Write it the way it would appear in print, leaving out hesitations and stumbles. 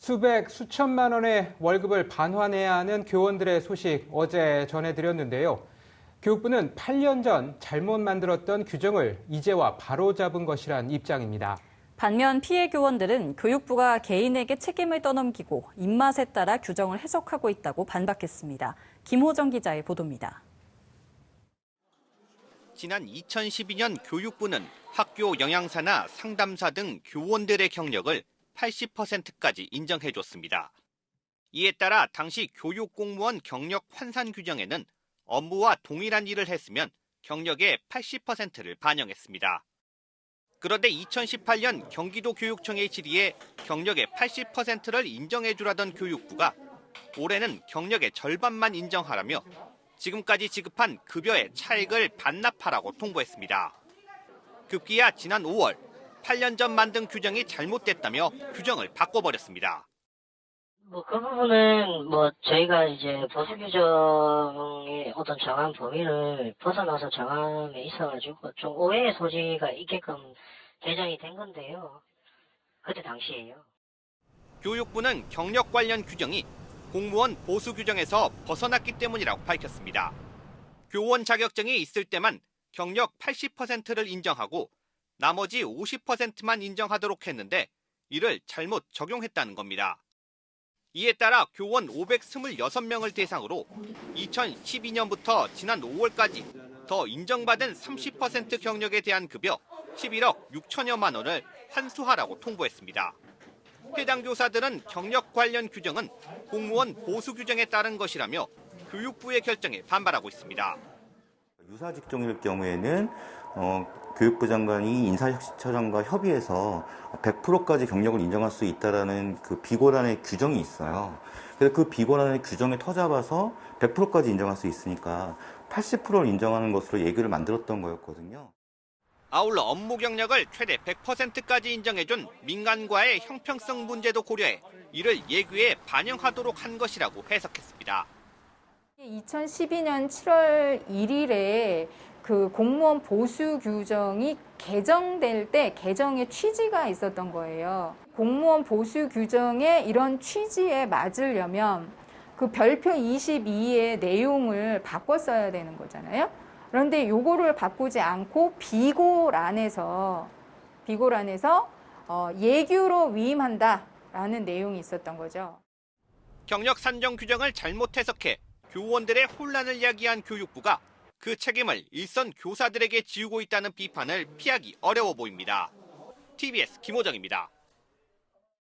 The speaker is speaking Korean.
수백, 수천만 원의 월급을 반환해야 하는 교원들의 소식 어제 전해드렸는데요. 교육부는 8년 전 잘못 만들었던 규정을 이제와 바로잡은 것이란 입장입니다. 반면 피해 교원들은 교육부가 개인에게 책임을 떠넘기고 입맛에 따라 규정을 해석하고 있다고 반박했습니다. 김호정 기자의 보도입니다. 지난 2012년 교육부는 학교 영양사나 상담사 등 교원들의 경력을 80%까지 인정해줬습니다. 이에 따라 당시 교육공무원 경력 환산 규정에는 업무와 동일한 일을 했으면 경력의 80%를 반영했습니다. 그런데 2018년 경기도 교육청의 질의에 경력의 80%를 인정해주라던 교육부가 올해는 경력의 절반만 인정하라며 지금까지 지급한 급여의 차액을 반납하라고 통보했습니다. 급기야 지난 5월 8년 전 만든 규정이 잘못됐다며 규정을 바꿔버렸습니다. 그 부분은 저희가 이제 보수 규정의 어떤 정한 범위를 벗어나서 정함에 있어가지고 좀 오해의 소지가 있게끔 개정이 된 건데요. 그때 당시에요. 교육부는 경력 관련 규정이 공무원 보수 규정에서 벗어났기 때문이라고 밝혔습니다. 교원 자격증이 있을 때만 경력 80%를 인정하고 나머지 50%만 인정하도록 했는데 이를 잘못 적용했다는 겁니다. 이에 따라 교원 526명을 대상으로 2012년부터 지난 5월까지 더 인정받은 30% 경력에 대한 급여 11억 6천여만 원을 환수하라고 통보했습니다. 해당 교사들은 경력 관련 규정은 공무원 보수 규정에 따른 것이라며 교육부의 결정에 반발하고 있습니다. 유사 직종일 경우에는 교육부 장관이 인사혁신처장과 협의해서 100%까지 경력을 인정할 수 있다라는 그 비고란의 규정이 있어요. 그래서 그 비고란의 규정에 터잡아서 100%까지 인정할 수 있으니까 80%를 인정하는 것으로 예규를 만들었던 거였거든요. 아울러 업무 경력을 최대 100%까지 인정해준 민간과의 형평성 문제도 고려해 이를 예규에 반영하도록 한 것이라고 해석했습니다. 2012년 7월 1일에 그 공무원 보수 규정이 개정될 때 개정의 취지가 있었던 거예요. 공무원 보수 규정의 이런 취지에 맞으려면 그 별표 22의 내용을 바꿨어야 되는 거잖아요. 그런데 요거를 바꾸지 않고 비고란에서 예규로 위임한다라는 내용이 있었던 거죠. 경력 산정 규정을 잘못 해석해 교원들의 혼란을 야기한 교육부가 그 책임을 일선 교사들에게 지우고 있다는 비판을 피하기 어려워 보입니다. TBS 김호정입니다.